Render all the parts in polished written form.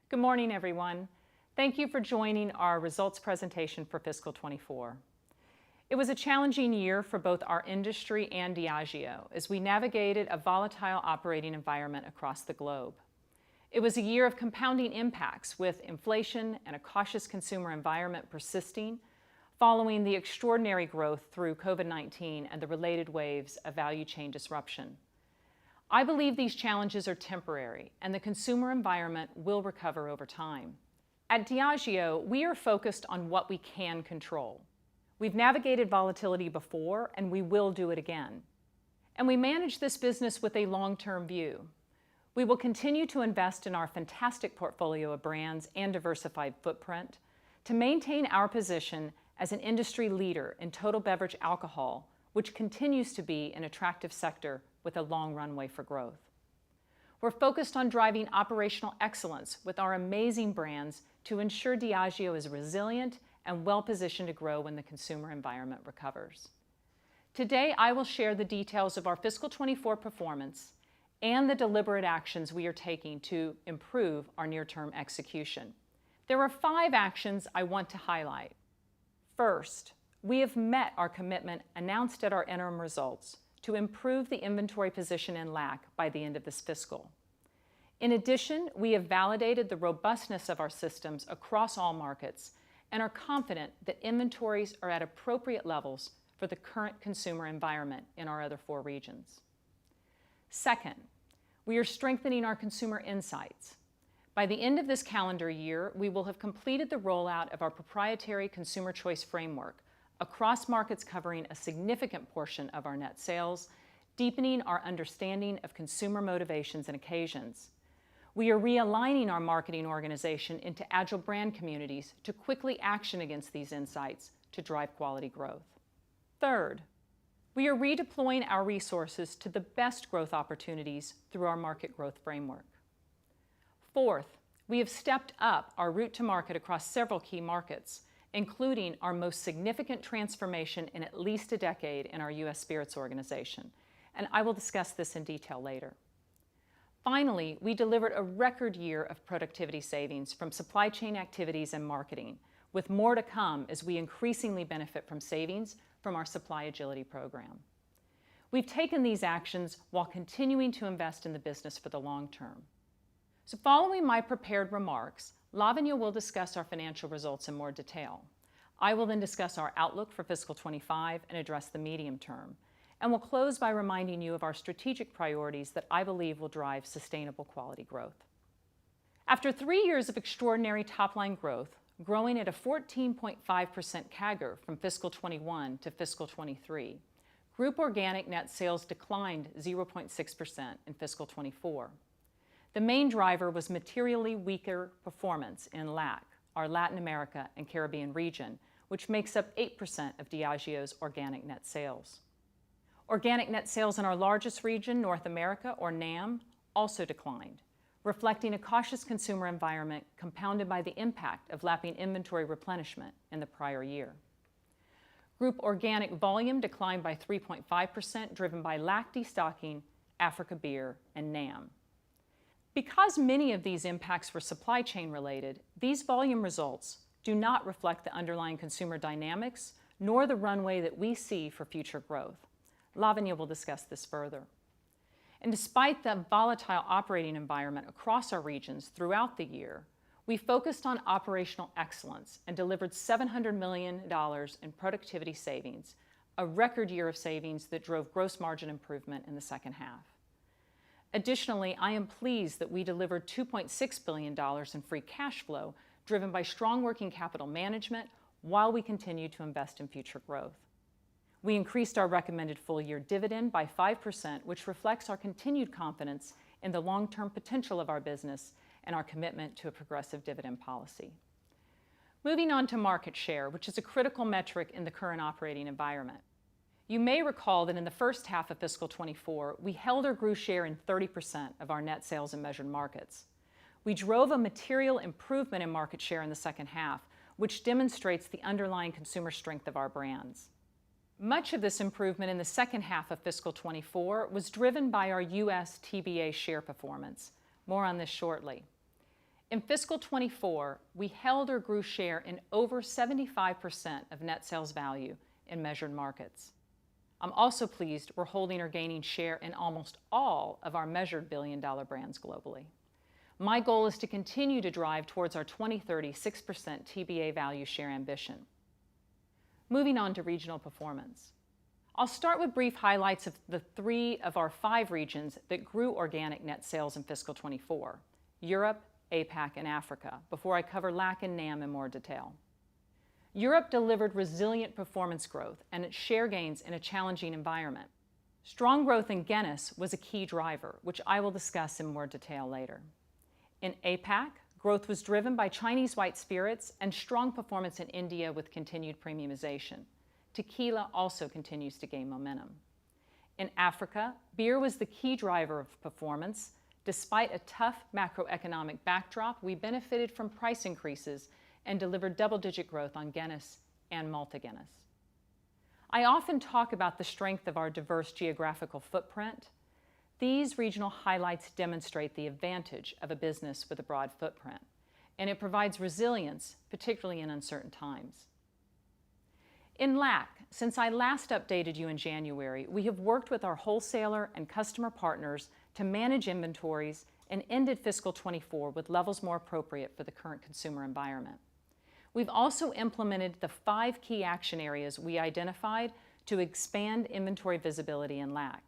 Good morning, everyone. Thank you for joining our results presentation for fiscal 24. It was a challenging year for both our industry and Diageo as we navigated a volatile operating environment across the globe. It was a year of compounding impacts with inflation and a cautious consumer environment persisting following the extraordinary growth through COVID-19 and the related waves of value chain disruption. I believe these challenges are temporary and the consumer environment will recover over time. At Diageo, we are focused on what we can control. We've navigated volatility before and we will do it again. And we manage this business with a long-term view. We will continue to invest in our fantastic portfolio of brands and diversified footprint to maintain our position as an industry leader in total beverage alcohol, which continues to be an attractive sector with a long runway for growth. We're focused on driving operational excellence with our amazing brands to ensure Diageo is resilient and well-positioned to grow when the consumer environment recovers. Today, I will share the details of our fiscal 24 performance and the deliberate actions we are taking to improve our near-term execution. There are 5 actions I want to highlight. First, we have met our commitment announced at our interim results to improve the inventory position in LAC by the end of this fiscal. In addition, we have validated the robustness of our systems across all markets and are confident that inventories are at appropriate levels for the current consumer environment in our other 4 regions. Second, we are strengthening our consumer insights. By the end of this calendar year, we will have completed the rollout of our proprietary consumer choice framework across markets covering a significant portion of our net sales, deepening our understanding of consumer motivations and occasions. We are realigning our marketing organization into agile brand communities to quickly action against these insights to drive quality growth. Third, we are redeploying our resources to the best growth opportunities through our market growth framework. Fourth, we have stepped up our route to market across several key markets, including our most significant transformation in at least a decade in our U.S. Spirits organization, and I will discuss this in detail later. Finally, we delivered a record year of productivity savings from supply chain activities and marketing, with more to come as we increasingly benefit from savings from our supply agility program. We've taken these actions while continuing to invest in the business for the long term. So following my prepared remarks, Lavanya will discuss our financial results in more detail. I will then discuss our outlook for fiscal 25 and address the medium term, and will close by reminding you of our strategic priorities that I believe will drive sustainable quality growth. After 3 years of extraordinary top-line growth, growing at a 14.5% CAGR from fiscal 21 to fiscal 23, group organic net sales declined 0.6% in fiscal 24. The main driver was materially weaker performance in LAC, our Latin America and Caribbean region, which makes up 8% of Diageo's organic net sales. Organic net sales in our largest region, North America, or NAM, also declined, reflecting a cautious consumer environment compounded by the impact of lapping inventory replenishment in the prior year. Group organic volume declined by 3.5%, driven by LAC destocking, Africa beer, and NAM. Because many of these impacts were supply chain related, these volume results do not reflect the underlying consumer dynamics nor the runway that we see for future growth. Lavanya will discuss this further. And despite the volatile operating environment across our regions throughout the year, we focused on operational excellence and delivered $700 million in productivity savings, a record year of savings that drove gross margin improvement in the second half. Additionally, I am pleased that we delivered $2.6 billion in free cash flow, driven by strong working capital management while we continue to invest in future growth. We increased our recommended full-year dividend by 5%, which reflects our continued confidence in the long-term potential of our business and our commitment to a progressive dividend policy. Moving on to market share, which is a critical metric in the current operating environment. You may recall that in the first half of fiscal 24, we held or grew share in 30% of our net sales in measured markets. We drove a material improvement in market share in the second half, which demonstrates the underlying consumer strength of our brands. Much of this improvement in the second half of fiscal 24 was driven by our U.S. TBA share performance. More on this shortly. In fiscal 24, we held or grew share in over 75% of net sales value in measured markets. I'm also pleased we're holding or gaining share in almost all of our measured billion-dollar brands globally. My goal is to continue to drive towards our 2030 6% TBA value share ambition. Moving on to regional performance. I'll start with brief highlights of the 3 of our 5 regions that grew organic net sales in fiscal 24, Europe, APAC, and Africa, before I cover LAC and NAM in more detail. Europe delivered resilient performance growth and its share gains in a challenging environment. Strong growth in Guinness was a key driver, which I will discuss in more detail later. In APAC, growth was driven by Chinese white spirits and strong performance in India with continued premiumization. Tequila also continues to gain momentum. In Africa, beer was the key driver of performance. Despite a tough macroeconomic backdrop, we benefited from price increases and delivered double-digit growth on Guinness and Malta Guinness. I often talk about the strength of our diverse geographical footprint. These regional highlights demonstrate the advantage of a business with a broad footprint, and it provides resilience, particularly in uncertain times. In LAC, since I last updated you in January, we have worked with our wholesaler and customer partners to manage inventories and ended fiscal 24 with levels more appropriate for the current consumer environment. We've also implemented the 5 key action areas we identified to expand inventory visibility in LAC.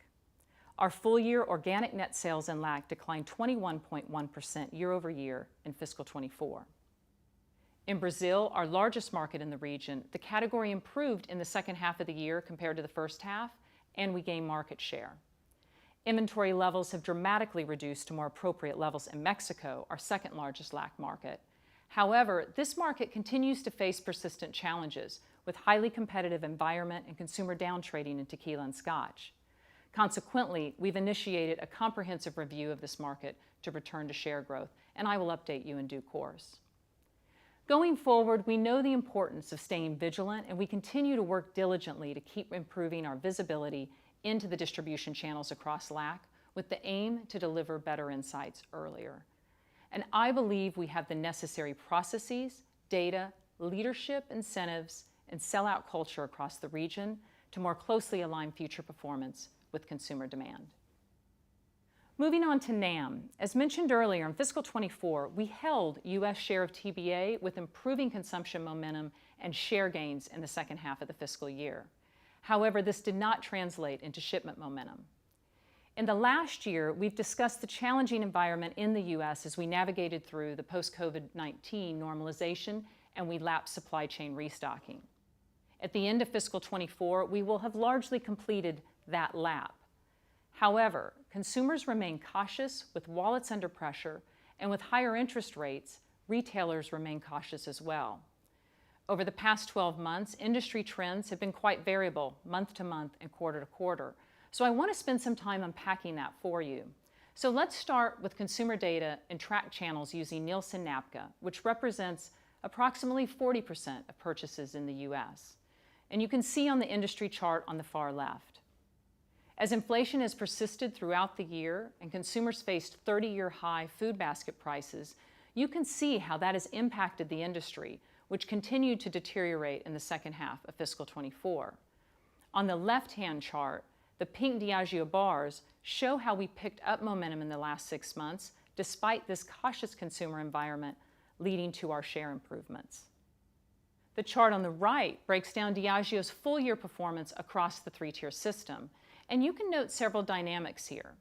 Our full-year organic net sales in LAC declined 21.1% year over year in fiscal 24. In Brazil, our largest market in the region, the category improved in the second half of the year compared to the first half, and we gained market share. Inventory levels have dramatically reduced to more appropriate levels in Mexico, our second largest LAC market. However, this market continues to face persistent challenges with highly competitive environment and consumer downtrading in tequila and scotch. Consequently, we've initiated a comprehensive review of this market to return to share growth, and I will update you in due course. Going forward, we know the importance of staying vigilant, and we continue to work diligently to keep improving our visibility into the distribution channels across LAC with the aim to deliver better insights earlier. And I believe we have the necessary processes, data, leadership, incentives, and sell-out culture across the region to more closely align future performance with consumer demand. Moving on to NAM. As mentioned earlier, in fiscal 24, we held U.S. share of TBA with improving consumption momentum and share gains in the second half of the fiscal year. However, this did not translate into shipment momentum. In the last year, we've discussed the challenging environment in the U.S. as we navigated through the post-COVID-19 normalization and we lapped supply chain restocking. At the end of fiscal 24, we will have largely completed that lap. However, consumers remain cautious with wallets under pressure, and with higher interest rates, retailers remain cautious as well. Over the past 12 months, industry trends have been quite variable month to month and quarter to quarter. So I want to spend some time unpacking that for you. So let's start with consumer data and track channels using Nielsen NABCA, which represents approximately 40% of purchases in the U.S. And you can see on the industry chart on the far left. As inflation has persisted throughout the year and consumers faced 30-year high food basket prices, you can see how that has impacted the industry, which continued to deteriorate in the second half of fiscal 24. On the left-hand chart, the pink Diageo bars show how we picked up momentum in the last 6 months, despite this cautious consumer environment leading to our share improvements. The chart on the right breaks down Diageo's full-year performance across the 3-tier system, and you can note several dynamics here.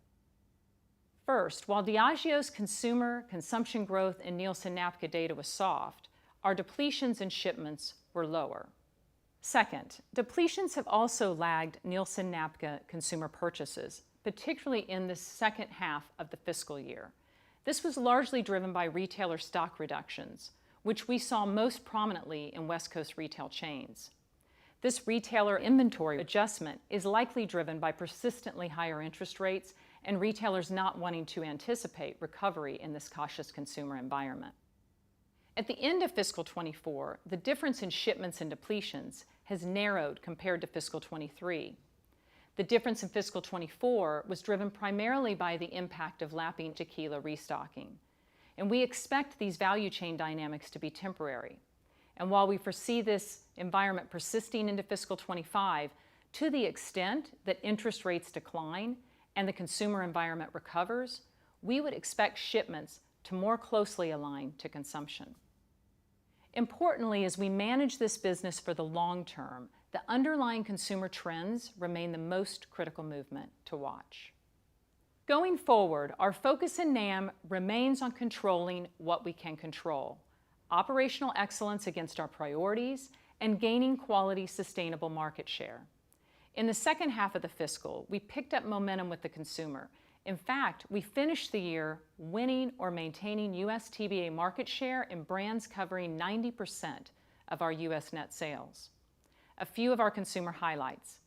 First, while Diageo's consumer consumption growth in Nielsen NABCA data was soft, our depletions and shipments were lower. Second, depletions have also lagged Nielsen NABCA consumer purchases, particularly in the second half of the fiscal year. This was largely driven by retailer stock reductions, which we saw most prominently in West Coast retail chains. This retailer inventory adjustment is likely driven by persistently higher interest rates and retailers not wanting to anticipate recovery in this cautious consumer environment. At the end of fiscal 24, the difference in shipments and depletions has narrowed compared to fiscal 23. The difference in fiscal 24 was driven primarily by the impact of lapping tequila restocking. and we expect these value chain dynamics to be temporary. And while we foresee this environment persisting into fiscal 25, to the extent that interest rates decline and the consumer environment recovers, we would expect shipments to more closely align to consumption. Importantly, as we manage this business for the long term, the underlying consumer trends remain the most critical movement to watch. Going forward, our focus in NAM remains on controlling what we can control, operational excellence against our priorities, and gaining quality, sustainable market share. In the second half of the fiscal, we picked up momentum with the consumer. In fact, we finished the year winning or maintaining U.S. TBA market share in brands covering 90% of our U.S. net sales. A few of our consumer highlights.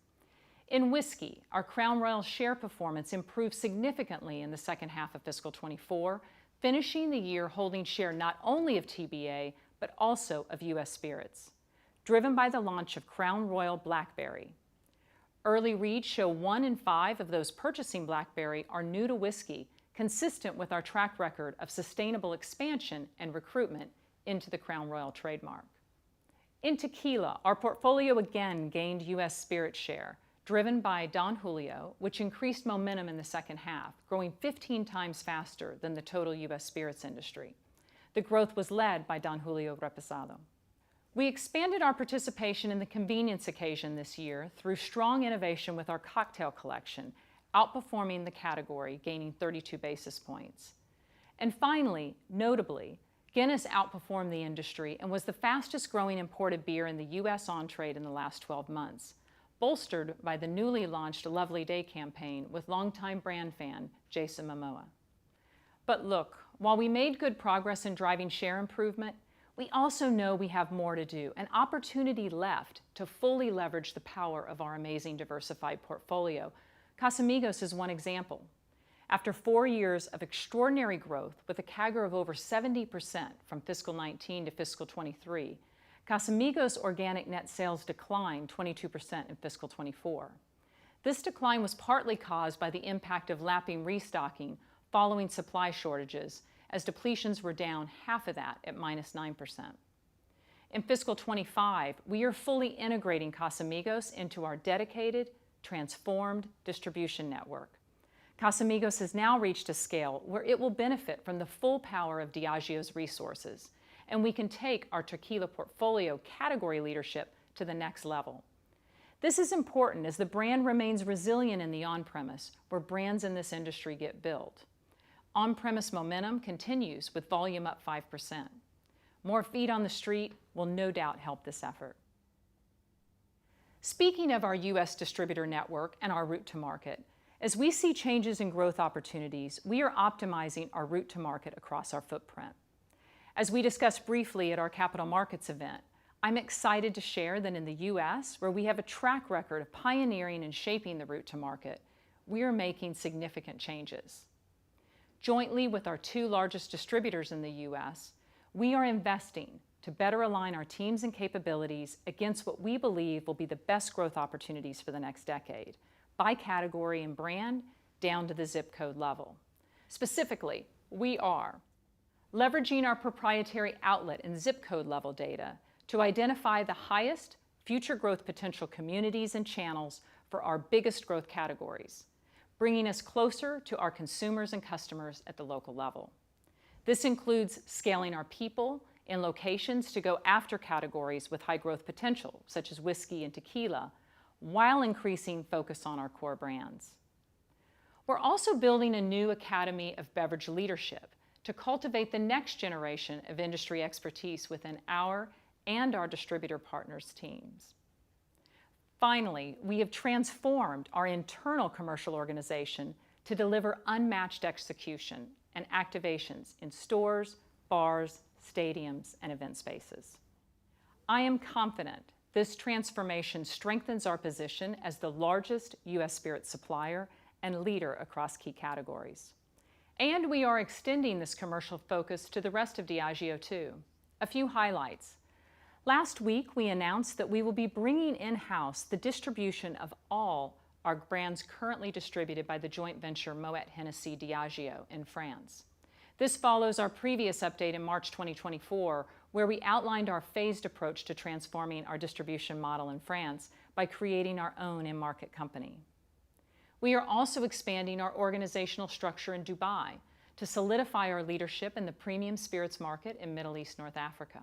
In whiskey, our Crown Royal share performance improved significantly in the second half of fiscal 24, finishing the year holding share not only of TBA, but also of U.S. spirits, driven by the launch of Crown Royal Blackberry. Early reads show 1 in 5 of those purchasing Blackberry are new to whiskey, consistent with our track record of sustainable expansion and recruitment into the Crown Royal trademark. In tequila, our portfolio again gained U.S. spirit share, driven by Don Julio, which increased momentum in the second half, growing 15 times faster than the total U.S. spirits industry. The growth was led by Don Julio Reposado. We expanded our participation in the convenience occasion this year through strong innovation with our cocktail collection, outperforming the category, gaining 32 basis points. And finally, notably, Guinness outperformed the industry and was the fastest growing imported beer in the U.S. on-trade in the last 12 months, bolstered by the newly launched Lovely Day campaign with longtime brand fan Jason Momoa. But look, while we made good progress in driving share improvement, we also know we have more to do, an opportunity left to fully leverage the power of our amazing diversified portfolio. Casamigos is one example. After 4 years of extraordinary growth with a CAGR of over 70% from fiscal 19 to fiscal 23, Casamigos organic net sales declined 22% in fiscal 24. This decline was partly caused by the impact of lapping restocking following supply shortages, as depletions were down half of that at -9%. In fiscal 25, we are fully integrating Casamigos into our dedicated, transformed distribution network. Casamigos has now reached a scale where it will benefit from the full power of Diageo's resources, and we can take our tequila portfolio category leadership to the next level. This is important as the brand remains resilient in the on-premise, where brands in this industry get built. On-premise momentum continues with volume up 5%. More feet on the street will no doubt help this effort. Speaking of our U.S. distributor network and our route to market, as we see changes in growth opportunities, we are optimizing our route to market across our footprint. As we discussed briefly at our capital markets event, I'm excited to share that in the U.S., where we have a track record of pioneering and shaping the route to market, we are making significant changes. Jointly with our 2 largest distributors in the U.S., we are investing to better align our teams and capabilities against what we believe will be the best growth opportunities for the next decade, by category and brand, down to the zip code level. Specifically, we are leveraging our proprietary outlet and zip code level data to identify the highest future growth potential communities and channels for our biggest growth categories, bringing us closer to our consumers and customers at the local level. This includes scaling our people in locations to go after categories with high growth potential, such as whiskey and tequila, while increasing focus on our core brands. We're also building a new Academy of Beverage Leadership to cultivate the next generation of industry expertise within our and our distributor partners' teams. Finally, we have transformed our internal commercial organization to deliver unmatched execution and activations in stores, bars, stadiums, and event spaces. I am confident this transformation strengthens our position as the largest U.S. spirits supplier and leader across key categories. And we are extending this commercial focus to the rest of Diageo too. A few highlights. Last week, we announced that we will be bringing in-house the distribution of all our brands currently distributed by the joint venture Moet Hennessy Diageo in France. This follows our previous update in March 2024, where we outlined our phased approach to transforming our distribution model in France by creating our own in-market company. We are also expanding our organizational structure in Dubai to solidify our leadership in the premium spirits market in Middle East North Africa.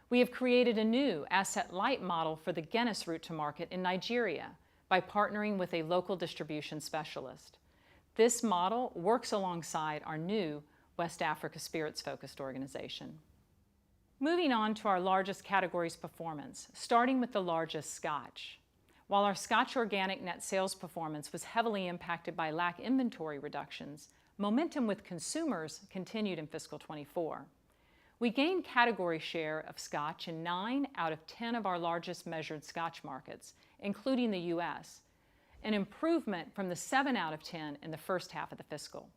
We have created a new asset-light model for the Guinness route to market in Nigeria by partnering with a local distribution specialist. This model works alongside our new West Africa spirits-focused organization. Moving on to our largest categories performance, starting with the largest, Scotch. While our Scotch organic net sales performance was heavily impacted by lack inventory reductions, momentum with consumers continued in fiscal 24. We gained category share of Scotch in 9 out of 10 of our largest measured Scotch markets, including the U.S., an improvement from the 7 out of 10 in the first half of the fiscal.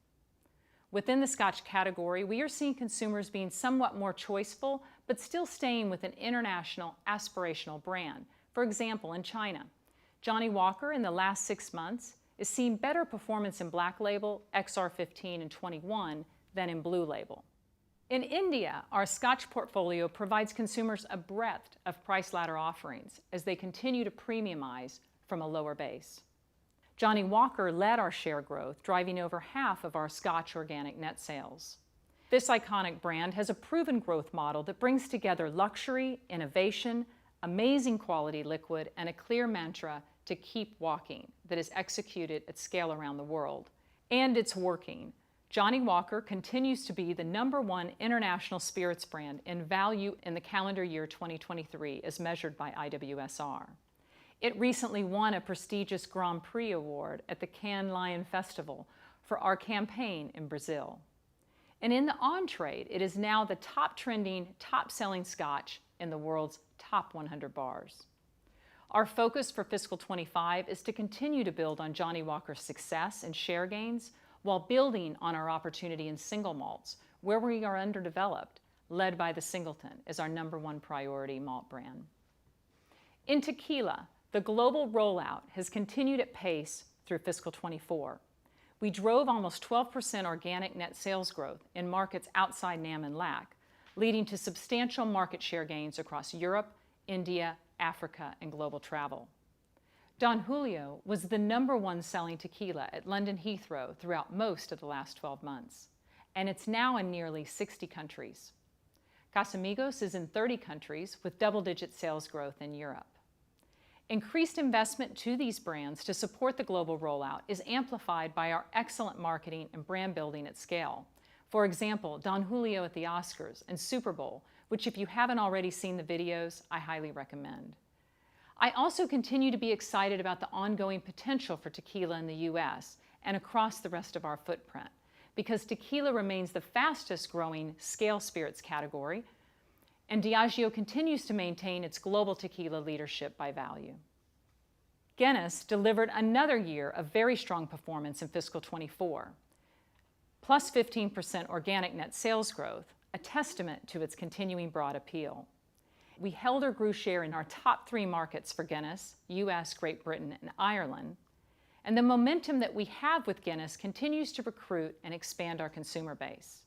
Within the Scotch category, we are seeing consumers being somewhat more choiceful, but still staying with an international aspirational brand. For example, in China, Johnnie Walker in the last 6 months is seeing better performance in Black Label, XR15, and 21 than in Blue Label. In India, our Scotch portfolio provides consumers a breadth of price ladder offerings as they continue to premiumize from a lower base. Johnnie Walker led our share growth, driving over half of our Scotch organic net sales. This iconic brand has a proven growth model that brings together luxury, innovation, amazing quality liquid, and a clear mantra to keep walking that is executed at scale around the world. And it's working. Johnnie Walker continues to be the #1 international spirits brand in value in the calendar year 2023 as measured by IWSR. It recently won a prestigious Grand Prix award at the Cannes Lion Festival for our campaign in Brazil. And in the on-trade, it is now the top trending, top-selling Scotch in the world's top 100 bars. Our focus for fiscal 25 is to continue to build on Johnnie Walker's success and share gains while building on our opportunity in single malts, where we are underdeveloped, led by the Singleton as our #1 priority malt brand. In tequila, the global rollout has continued at pace through fiscal 24. We drove almost 12% organic net sales growth in markets outside NAM and LAC, leading to substantial market share gains across Europe, India, Africa, and global travel. Don Julio was the #1 selling tequila at London Heathrow throughout most of the last 12 months, and it's now in nearly 60 countries. Casamigos is in 30 countries with double-digit sales growth in Europe. Increased investment to these brands to support the global rollout is amplified by our excellent marketing and brand building at scale. For example, Don Julio at the Oscars and Super Bowl, which if you haven't already seen the videos, I highly recommend. I also continue to be excited about the ongoing potential for tequila in the U.S. and across the rest of our footprint, because tequila remains the fastest growing scale spirits category, and Diageo continues to maintain its global tequila leadership by value. Guinness delivered another year of very strong performance in fiscal 24, plus 15% organic net sales growth, a testament to its continuing broad appeal. We held or grew share in our top 3 markets for Guinness, US, Great Britain, and Ireland, and the momentum that we have with Guinness continues to recruit and expand our consumer base.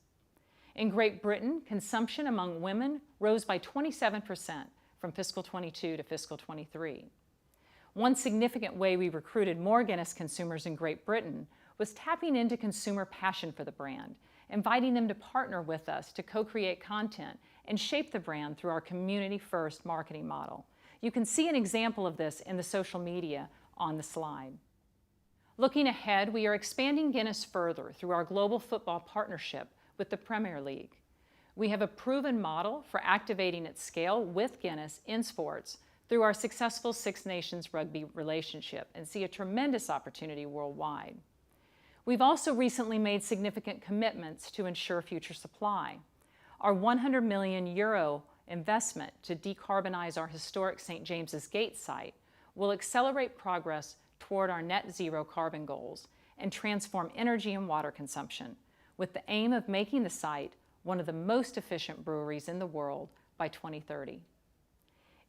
In Great Britain, consumption among women rose by 27% from fiscal 22 to fiscal 23. One significant way we recruited more Guinness consumers in Great Britain was tapping into consumer passion for the brand, inviting them to partner with us to co-create content and shape the brand through our community-first marketing model. You can see an example of this in the social media on the slide. Looking ahead, we are expanding Guinness further through our global football partnership with the Premier League. We have a proven model for activating at scale with Guinness in sports through our successful Six Nations rugby relationship and see a tremendous opportunity worldwide. We've also recently made significant commitments to ensure future supply. Our €100 million investment to decarbonize our historic St. James's Gate site will accelerate progress toward our net zero carbon goals and transform energy and water consumption, with the aim of making the site one of the most efficient breweries in the world by 2030.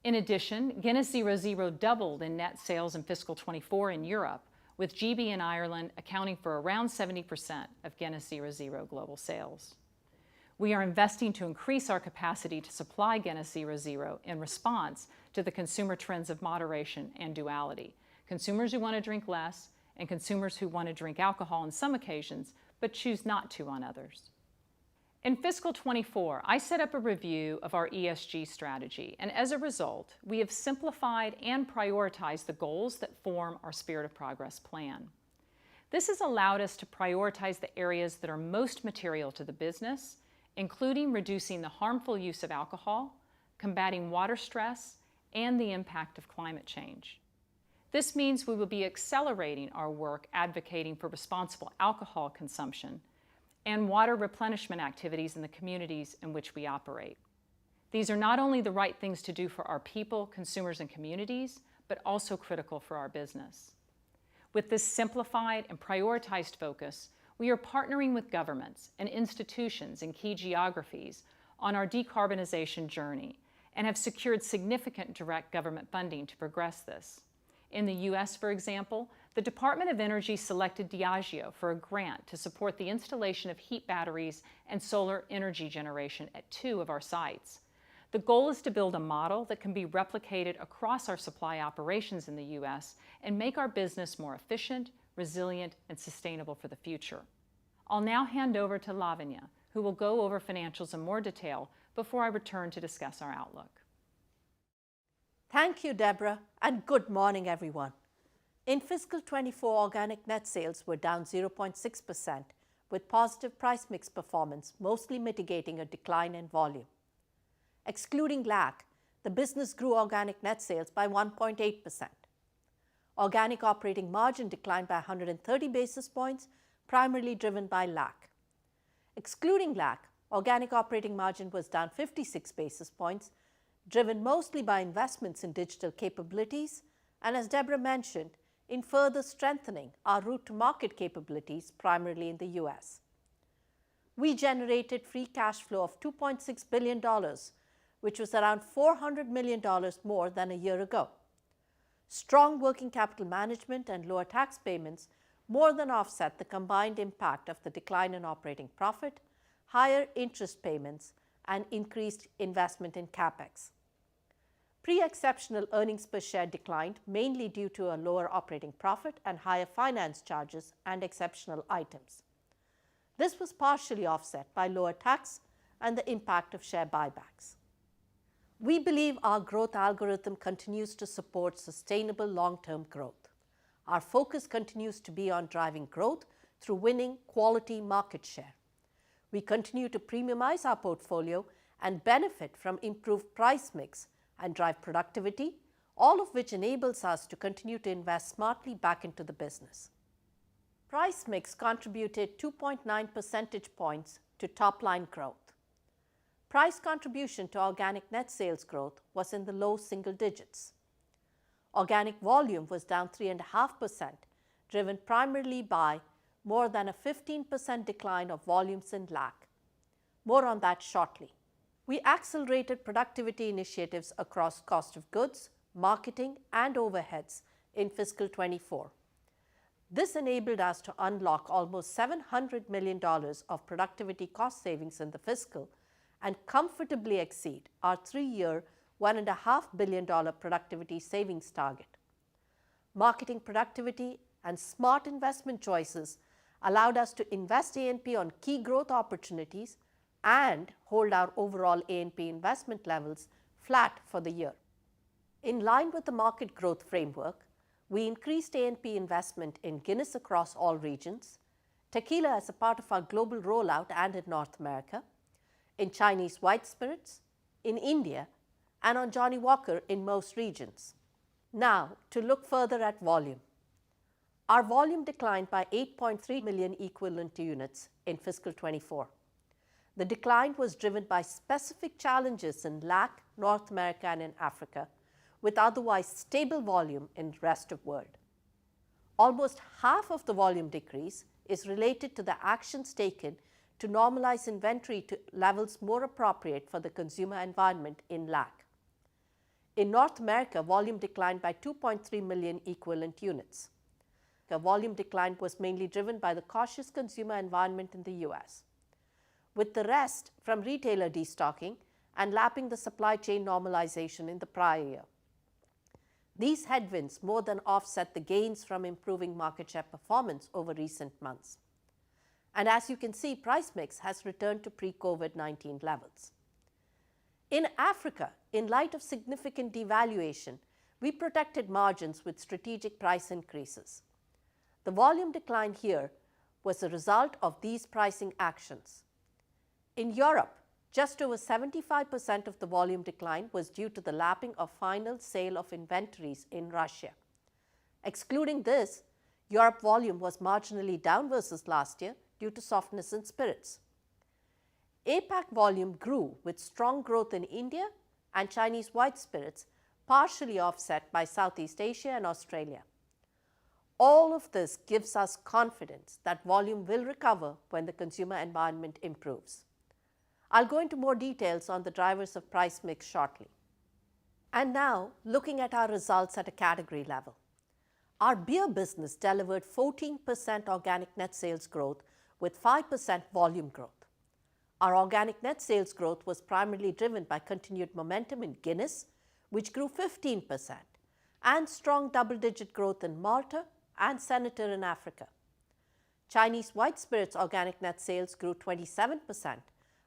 In addition, Guinness 0.0 doubled in net sales in fiscal 24 in Europe, with GB and Ireland accounting for around 70% of Guinness 0.0 global sales. We are investing to increase our capacity to supply Guinness 0.0 in response to the consumer trends of moderation and duality. Consumers who want to drink less and consumers who want to drink alcohol on some occasions but choose not to on others. In fiscal 24, I set up a review of our ESG strategy, and as a result, we have simplified and prioritized the goals that form our Spirit of Progress plan. This has allowed us to prioritize the areas that are most material to the business, including reducing the harmful use of alcohol, combating water stress, and the impact of climate change. This means we will be accelerating our work advocating for responsible alcohol consumption and water replenishment activities in the communities in which we operate. These are not only the right things to do for our people, consumers, and communities, but also critical for our business. With this simplified and prioritized focus, we are partnering with governments and institutions in key geographies on our decarbonization journey and have secured significant direct government funding to progress this. In the U.S., for example, the Department of Energy selected Diageo for a grant to support the installation of heat batteries and solar energy generation at 2 of our sites. The goal is to build a model that can be replicated across our supply operations in the U.S. and make our business more efficient, resilient, and sustainable for the future. I'll now hand over to Lavanya, who will go over financials in more detail before I return to discuss our outlook. Thank you, Deborah, and good morning, everyone. In fiscal 24, organic net sales were down 0.6%, with positive price mix performance mostly mitigating a decline in volume. Excluding LAC, the business grew organic net sales by 1.8%. Organic operating margin declined by 130 basis points, primarily driven by LAC. Excluding LAC, organic operating margin was down 56 basis points, driven mostly by investments in digital capabilities and, as Deborah mentioned, in further strengthening our route-to-market capabilities, primarily in the U.S. We generated free cash flow of $2.6 billion, which was around $400 million more than a year ago. Strong working capital management and lower tax payments more than offset the combined impact of the decline in operating profit, higher interest payments, and increased investment in CapEx. Pre-exceptional earnings per share declined mainly due to a lower operating profit and higher finance charges and exceptional items. This was partially offset by lower tax and the impact of share buybacks. We believe our growth algorithm continues to support sustainable long-term growth. Our focus continues to be on driving growth through winning quality market share. We continue to premiumize our portfolio and benefit from improved price mix and drive productivity, all of which enables us to continue to invest smartly back into the business. Price mix contributed 2.9 percentage points to top-line growth. Price contribution to organic net sales growth was in the low single digits. Organic volume was down 3.5%, driven primarily by more than a 15% decline of volumes in LAC. More on that shortly. We accelerated productivity initiatives across cost of goods, marketing, and overheads in fiscal 24. This enabled us to unlock almost $700 million of productivity cost savings in the fiscal and comfortably exceed our 3-year, $1.5 billion productivity savings target. Marketing productivity and smart investment choices allowed us to invest A&P on key growth opportunities and hold our overall A&P investment levels flat for the year. In line with the market growth framework, we increased A&P investment in Guinness across all regions, tequila as a part of our global rollout and in North America, in Chinese white spirits, in India, and on Johnnie Walker in most regions. Now, to look further at volume. Our volume declined by 8.3 million equivalent units in fiscal 24. The decline was driven by specific challenges in LAC, North America, and in Africa, with otherwise stable volume in the rest of the world. Almost half of the volume decrease is related to the actions taken to normalize inventory to levels more appropriate for the consumer environment in LAC. In North America, volume declined by 2.3 million equivalent units. Africa, volume decline was mainly driven by the cautious consumer environment in the US, with the rest from retailer destocking and lapping the supply chain normalization in the prior year. These headwinds more than offset the gains from improving market share performance over recent months. And as you can see, price mix has returned to pre-COVID-19 levels. In Africa, in light of significant devaluation, we protected margins with strategic price increases. The volume decline here was a result of these pricing actions. In Europe, just over 75% of the volume decline was due to the lapping of final sale of inventories in Russia. Excluding this, Europe volume was marginally down versus last year due to softness in spirits. APAC volume grew with strong growth in India and Chinese white spirits, partially offset by Southeast Asia and Australia. All of this gives us confidence that volume will recover when the consumer environment improves. I'll go into more details on the drivers of price mix shortly. And now, looking at our results at a category level. Our beer business delivered 14% organic net sales growth with 5% volume growth. Our organic net sales growth was primarily driven by continued momentum in Guinness, which grew 15%, and strong double-digit growth in Malta and Senator in Africa. Chinese white spirits organic net sales grew 27%,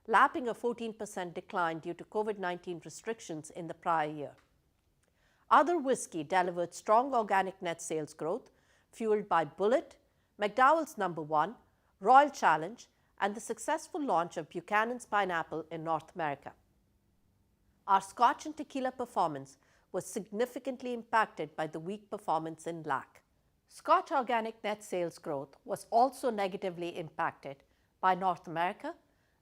lapping a 14% decline due to COVID-19 restrictions in the prior year. Other whiskey delivered strong organic net sales growth, fueled by Bulleit, McDowell's No. 1, Royal Challenge, and the successful launch of Buchanan's Pineapple in North America. Our Scotch and tequila performance was significantly impacted by the weak performance in LAC. Scotch organic net sales growth was also negatively impacted by North America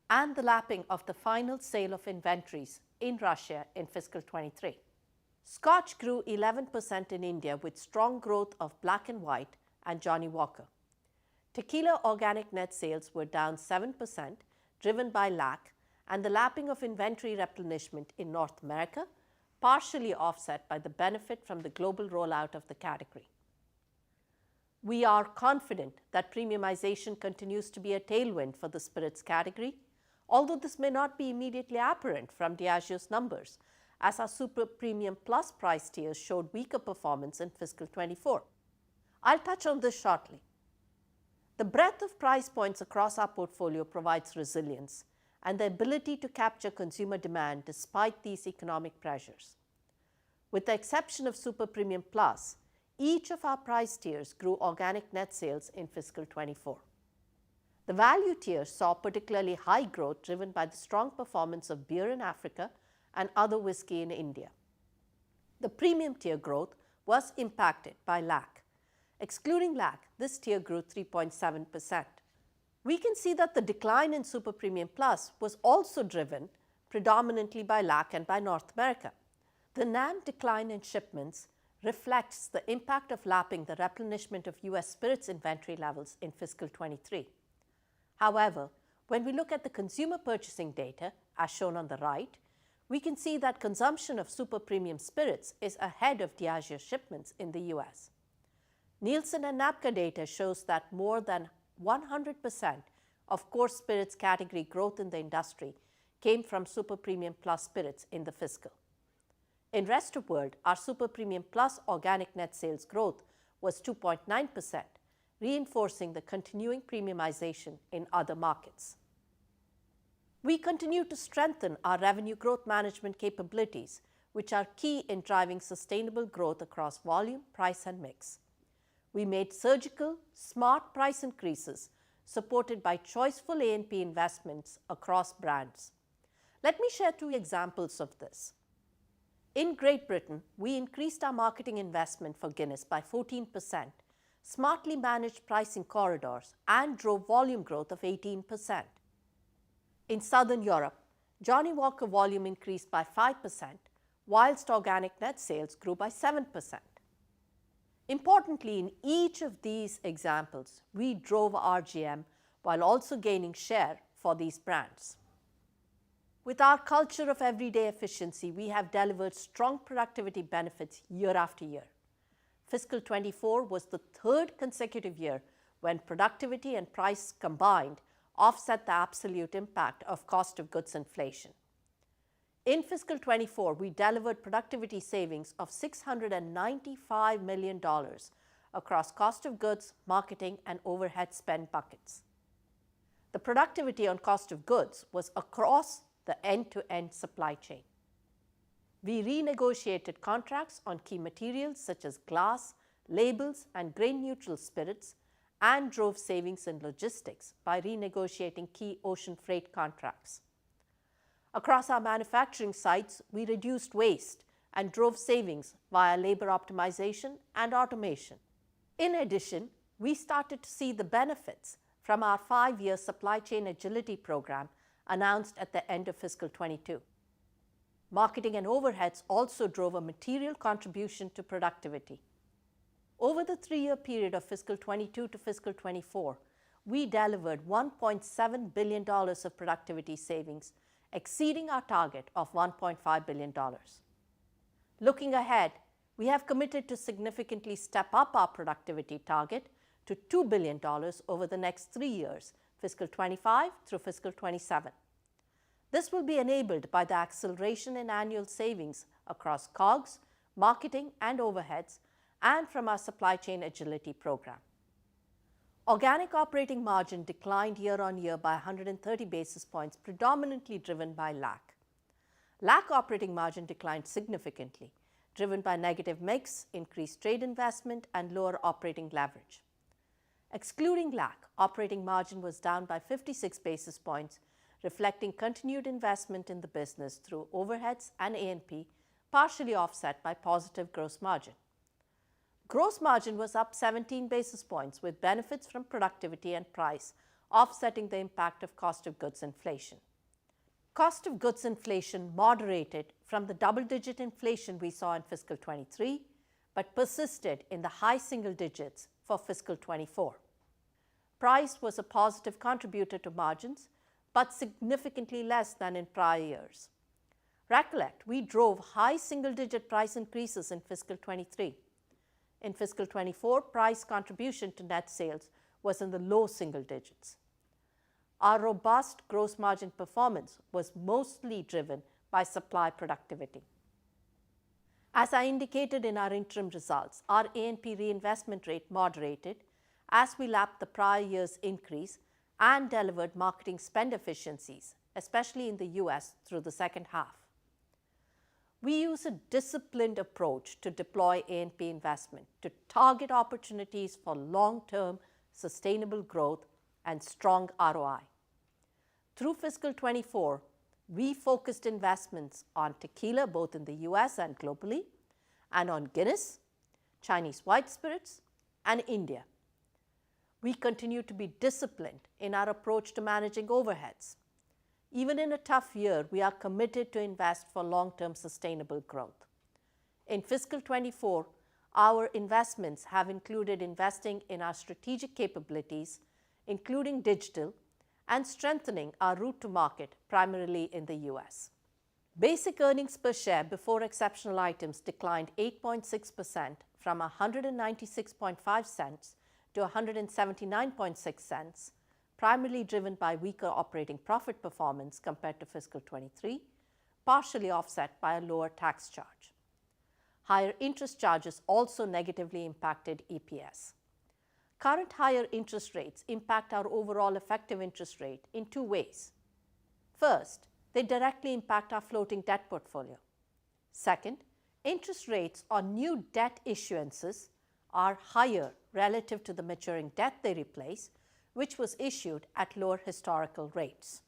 and the lapping of the final sale of inventories in Russia in fiscal 23. Scotch grew 11% in India with strong growth of Black and White and Johnnie Walker. Tequila organic net sales were down 7%, driven by LAC and the lapping of inventory replenishment in North America, partially offset by the benefit from the global rollout of the category. We are confident that premiumization continues to be a tailwind for the spirits category, although this may not be immediately apparent from Diageo's numbers, as our Super Premium Plus price tiers showed weaker performance in fiscal 24. I'll touch on this shortly. The breadth of price points across our portfolio provides resilience and the ability to capture consumer demand despite these economic pressures. With the exception of Super Premium Plus, each of our price tiers grew organic net sales in fiscal 24. The value tier saw particularly high growth driven by the strong performance of beer in Africa and other whiskey in India. The premium tier growth was impacted by LAC. Excluding LAC, this tier grew 3.7%. We can see that the decline in Super Premium Plus was also driven predominantly by LAC and by North America. The NAM decline in shipments reflects the impact of lapping the replenishment of US spirits inventory levels in fiscal 23. However, when we look at the consumer purchasing data, as shown on the right, we can see that consumption of super premium spirits is ahead of Diageo shipments in the US. Nielsen and NABCA data shows that more than 100% of core spirits category growth in the industry came from Super Premium Plus spirits in the fiscal. In rest of world, our Super Premium Plus organic net sales growth was 2.9%, reinforcing the continuing premiumization in other markets. We continue to strengthen our revenue growth management capabilities, which are key in driving sustainable growth across volume, price, and mix. We made surgical, smart price increases supported by choiceful A&P investments across brands. Let me share 2 examples of this. In Great Britain, we increased our marketing investment for Guinness by 14%, smartly managed pricing corridors, and drove volume growth of 18%. In Southern Europe, Johnnie Walker volume increased by 5%, whilst organic net sales grew by 7%. Importantly, in each of these examples, we drove RGM while also gaining share for these brands. With our culture of everyday efficiency, we have delivered strong productivity benefits year after year. Fiscal 24 was the third consecutive year when productivity and price combined offset the absolute impact of cost of goods inflation. In fiscal 24, we delivered productivity savings of $695 million across cost of goods, marketing, and overhead spend buckets. The productivity on cost of goods was across the end-to-end supply chain. We renegotiated contracts on key materials such as glass, labels, and grain-neutral spirits, and drove savings in logistics by renegotiating key ocean freight contracts. Across our manufacturing sites, we reduced waste and drove savings via labor optimization and automation. In addition, we started to see the benefits from our 5-year supply chain agility program announced at the end of fiscal 22. Marketing and overheads also drove a material contribution to productivity. Over the 3-year period of fiscal 22 to fiscal 24, we delivered $1.7 billion of productivity savings, exceeding our target of $1.5 billion. Looking ahead, we have committed to significantly step up our productivity target to $2 billion over the next 3 years, fiscal 25 through fiscal 27. This will be enabled by the acceleration in annual savings across COGS, marketing, and overheads, and from our supply chain agility program. Organic operating margin declined year-on-year by 130 basis points, predominantly driven by LAC. LAC operating margin declined significantly, driven by negative mix, increased trade investment, and lower operating leverage. Excluding LAC, operating margin was down by 56 basis points, reflecting continued investment in the business through overheads and A&P, partially offset by positive gross margin. Gross margin was up 17 basis points, with benefits from productivity and price offsetting the impact of cost of goods inflation. Cost of goods inflation moderated from the double-digit inflation we saw in fiscal 23, but persisted in the high single digits for fiscal 24. Price was a positive contributor to margins, but significantly less than in prior years. Recollect, we drove high single-digit price increases in fiscal 23. In fiscal 24, price contribution to net sales was in the low single digits. Our robust gross margin performance was mostly driven by supply productivity. As I indicated in our interim results, our A&P reinvestment rate moderated as we lapped the prior year's increase and delivered marketing spend efficiencies, especially in the US, through the second half. We use a disciplined approach to deploy A&P investment to target opportunities for long-term sustainable growth and strong ROI. Through fiscal 24, we focused investments on tequila both in the US and globally, and on Guinness, Chinese white spirits, and India. We continue to be disciplined in our approach to managing overheads. Even in a tough year, we are committed to invest for long-term sustainable growth. In fiscal 24, our investments have included investing in our strategic capabilities, including digital, and strengthening our route to market, primarily in the US. Basic earnings per share before exceptional items declined 8.6% from 196.5 cents to 179.6 cents, primarily driven by weaker operating profit performance compared to fiscal 23, partially offset by a lower tax charge. Higher interest charges also negatively impacted EPS. Current higher interest rates impact our overall effective interest rate in 2 ways. First, they directly impact our floating debt portfolio. Second, interest rates on new debt issuances are higher relative to the maturing debt they replace, which was issued at lower historical rates.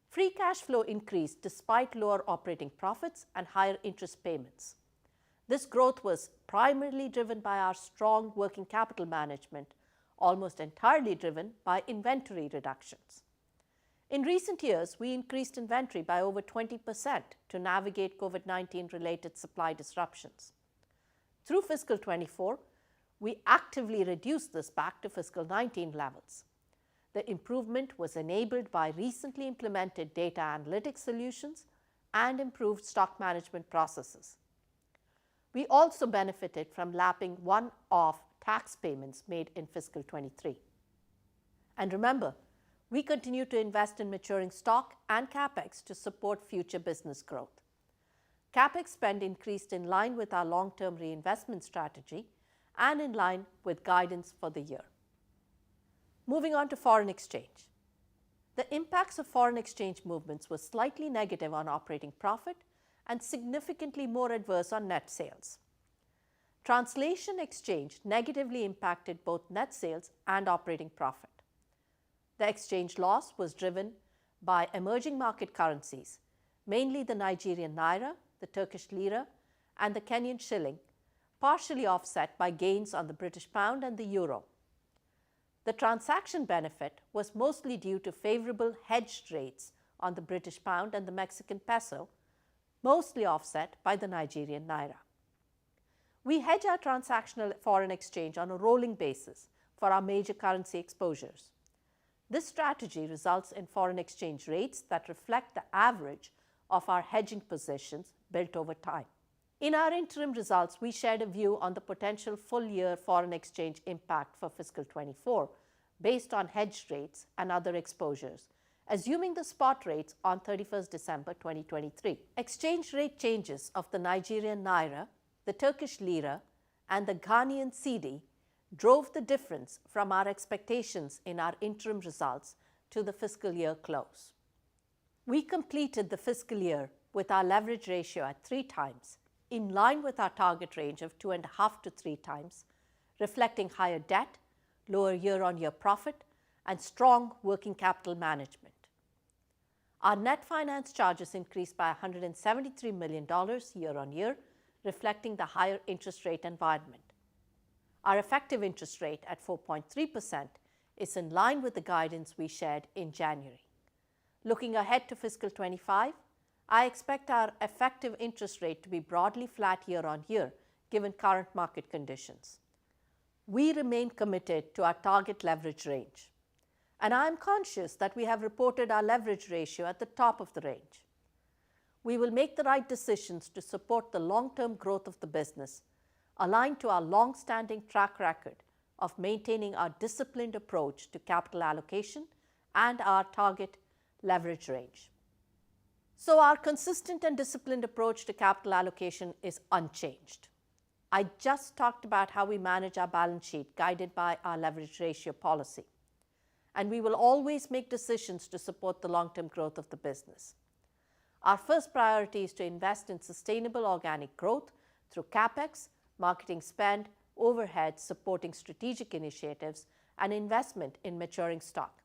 Free cash flow increased despite lower operating profits and higher interest payments. This growth was primarily driven by our strong working capital management, almost entirely driven by inventory reductions. In recent years, we increased inventory by over 20% to navigate COVID-19 related supply disruptions. Through fiscal 24, we actively reduced this back to fiscal 19 levels. The improvement was enabled by recently implemented data analytics solutions and improved stock management processes. We also benefited from lapping one-off tax payments made in fiscal 23. And remember, we continue to invest in maturing stock and CapEx to support future business growth. CapEx spend increased in line with our long-term reinvestment strategy and in line with guidance for the year. Moving on to foreign exchange. The impacts of foreign exchange movements were slightly negative on operating profit and significantly more adverse on net sales. Translation exchange negatively impacted both net sales and operating profit. The exchange loss was driven by emerging market currencies, mainly the Nigerian naira, the Turkish lira, and the Kenyan shilling, partially offset by gains on the British pound and the euro. The transaction benefit was mostly due to favorable hedged rates on the British pound and the Mexican peso, mostly offset by the Nigerian naira. We hedge our transactional foreign exchange on a rolling basis for our major currency exposures. This strategy results in foreign exchange rates that reflect the average of our hedging positions built over time. In our interim results, we shared a view on the potential full-year foreign exchange impact for fiscal 24 based on hedged rates and other exposures, assuming the spot rates on 31st December 2023. Exchange rate changes of the Nigerian naira, the Turkish lira, and the Ghanaian cedi drove the difference from our expectations in our interim results to the fiscal year close. We completed the fiscal year with our leverage ratio at 3 times, in line with our target range of 2.5 to 3 times, reflecting higher debt, lower year-on-year profit, and strong working capital management. Our net finance charges increased by $173 million year-on-year, reflecting the higher interest rate environment. Our effective interest rate at 4.3% is in line with the guidance we shared in January. Looking ahead to fiscal 25, I expect our effective interest rate to be broadly flat year-on-year, given current market conditions. We remain committed to our target leverage range, and I am conscious that we have reported our leverage ratio at the top of the range. We will make the right decisions to support the long-term growth of the business, aligned to our long-standing track record of maintaining our disciplined approach to capital allocation and our target leverage range. So our consistent and disciplined approach to capital allocation is unchanged. I just talked about how we manage our balance sheet guided by our leverage ratio policy, and we will always make decisions to support the long-term growth of the business. Our first priority is to invest in sustainable organic growth through CapEx, marketing spend, overhead supporting strategic initiatives, and investment in maturing stock.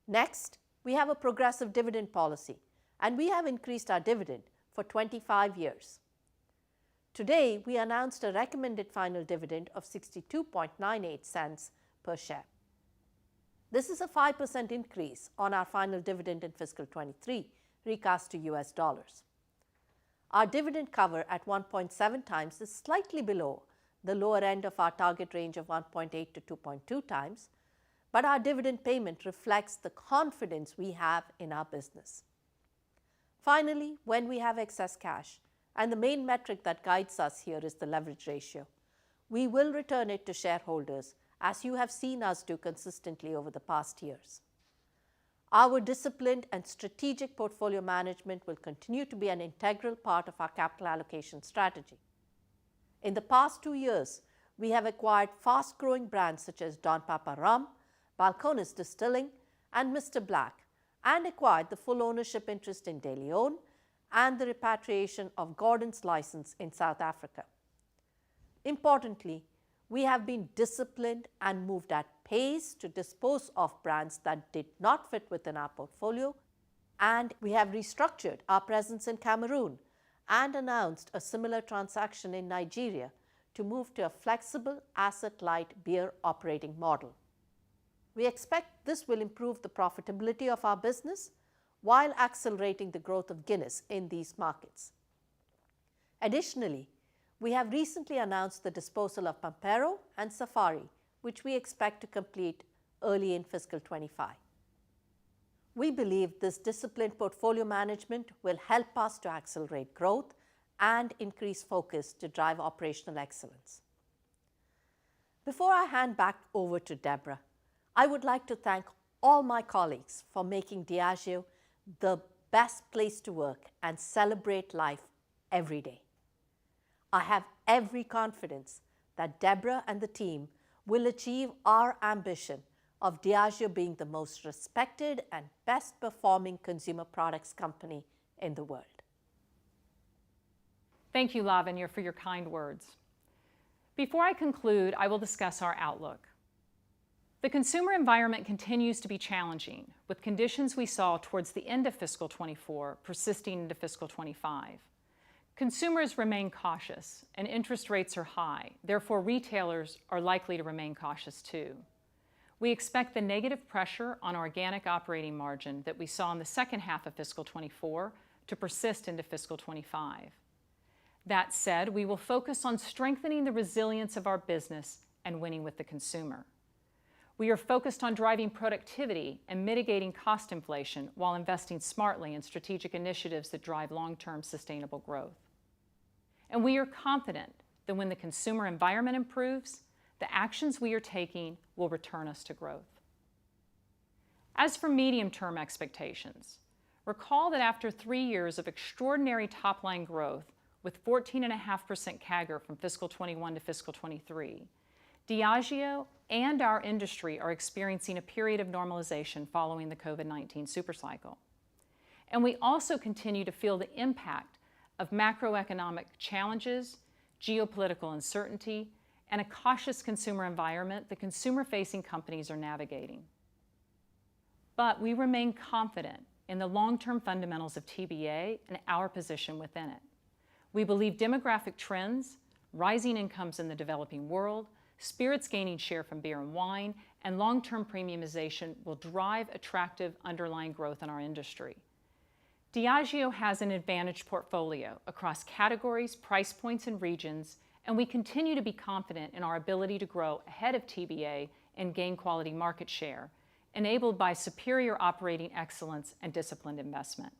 Next, we have a progressive dividend policy, and we have increased our dividend for 25 years. Today, we announced a recommended final dividend of 62.98 cents per share. This is a 5% increase on our final dividend in fiscal 23, recast to US dollars. Our dividend cover at 1.7 times is slightly below the lower end of our target range of 1.8 to 2.2 times, but our dividend payment reflects the confidence we have in our business. Finally, when we have excess cash, and the main metric that guides us here is the leverage ratio, we will return it to shareholders, as you have seen us do consistently over the past years. Our disciplined and strategic portfolio management will continue to be an integral part of our capital allocation strategy. In the past 2 years, we have acquired fast-growing brands such as Don Papa Rum, Balcones Distilling, and Mr. Black, and acquired the full ownership interest in De Leon and the repatriation of Gordon's license in South Africa. Importantly, we have been disciplined and moved at pace to dispose of brands that did not fit within our portfolio, and we have restructured our presence in Cameroon and announced a similar transaction in Nigeria to move to a flexible asset-light beer operating model. We expect this will improve the profitability of our business while accelerating the growth of Guinness in these markets. Additionally, we have recently announced the disposal of Pampero and Safari, which we expect to complete early in fiscal 25. We believe this disciplined portfolio management will help us to accelerate growth and increased focus to drive operational excellence. Before I hand back over to Deborah, I would like to thank all my colleagues for making Diageo the best place to work and celebrate life every day. I have every confidence that Deborah and the team will achieve our ambition of Diageo being the most respected and best performing consumer products company in the world. Thank you, Lavanya, for your kind words. Before I conclude, I will discuss our outlook. The consumer environment continues to be challenging, with conditions we saw towards the end of fiscal 24 persisting into fiscal 25. Consumers remain cautious, and interest rates are high. Therefore, retailers are likely to remain cautious too. We expect the negative pressure on organic operating margin that we saw in the second half of fiscal 24 to persist into fiscal 25. That said, we will focus on strengthening the resilience of our business and winning with the consumer. We are focused on driving productivity and mitigating cost inflation while investing smartly in strategic initiatives that drive long-term sustainable growth. And we are confident that when the consumer environment improves, the actions we are taking will return us to growth. As for medium-term expectations, recall that after 3 years of extraordinary top-line growth with 14.5% CAGR from fiscal 21 to fiscal 23, Diageo and our industry are experiencing a period of normalization following the COVID-19 supercycle. And we also continue to feel the impact of macroeconomic challenges, geopolitical uncertainty, and a cautious consumer environment that consumer-facing companies are navigating. But we remain confident in the long-term fundamentals of TBA and our position within it. We believe demographic trends, rising incomes in the developing world, spirits gaining share from beer and wine, and long-term premiumization will drive attractive underlying growth in our industry. Diageo has an advantaged portfolio across categories, price points, and regions, and we continue to be confident in our ability to grow ahead of TBA and gain quality market share, enabled by superior operating excellence and disciplined investment.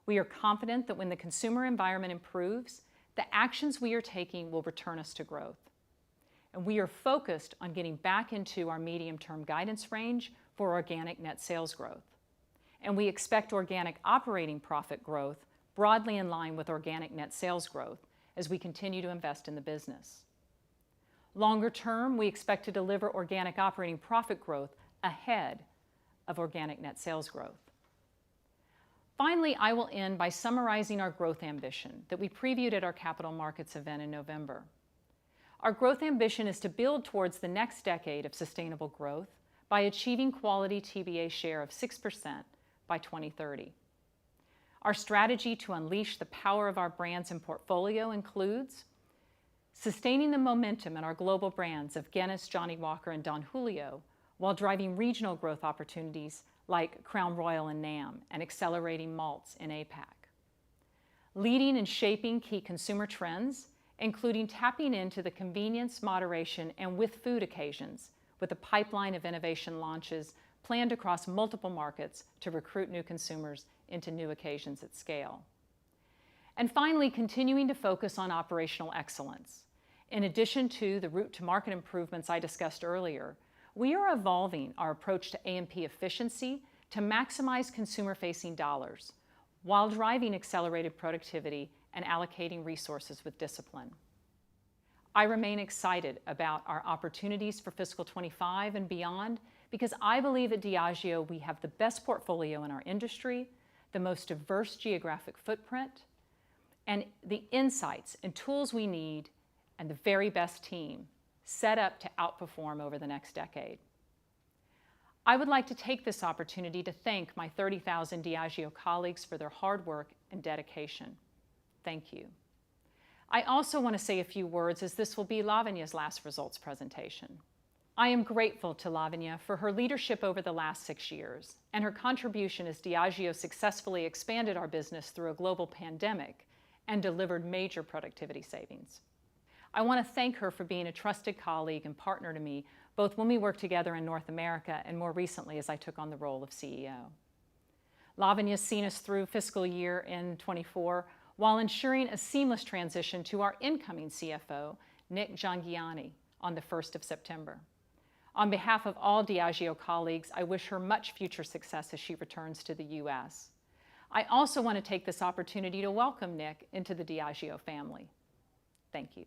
We are confident that when the consumer environment improves, the actions we are taking will return us to growth. And we are focused on getting back into our medium-term guidance range for organic net sales growth. And we expect organic operating profit growth broadly in line with organic net sales growth as we continue to invest in the business. Longer term, we expect to deliver organic operating profit growth ahead of organic net sales growth. Finally, I will end by summarizing our growth ambition that we previewed at our Capital Markets event in November. Our growth ambition is to build towards the next decade of sustainable growth by achieving quality TBA share of 6% by 2030. Our strategy to unleash the power of our brands and portfolio includes sustaining the momentum in our global brands of Guinness, Johnnie Walker, and Don Julio, while driving regional growth opportunities like Crown Royal and NAM, and accelerating malts in APAC. Leading and shaping key consumer trends, including tapping into the convenience, moderation, and with food occasions, with a pipeline of innovation launches planned across multiple markets to recruit new consumers into new occasions at scale. And finally, continuing to focus on operational excellence. In addition to the route to market improvements I discussed earlier, we are evolving our approach to A&P efficiency to maximize consumer-facing dollars while driving accelerated productivity and allocating resources with discipline. I remain excited about our opportunities for fiscal 25 and beyond because I believe at Diageo we have the best portfolio in our industry, the most diverse geographic footprint, and the insights and tools we need, and the very best team set up to outperform over the next decade. I would like to take this opportunity to thank my 30,000 Diageo colleagues for their hard work and dedication. Thank you. I also want to say a few words as this will be Lavanya's last results presentation. I am grateful to Lavanya for her leadership over the last 6 years and her contribution as Diageo successfully expanded our business through a global pandemic and delivered major productivity savings. I want to thank her for being a trusted colleague and partner to me, both when we worked together in North America and more recently as I took on the role of CEO. Lavanya has seen us through fiscal year in 24 while ensuring a seamless transition to our incoming CFO, Nick Giangiani, on the 1st of September. On behalf of all Diageo colleagues, I wish her much future success as she returns to the U.S. I also want to take this opportunity to welcome Nick into the Diageo family. Thank you.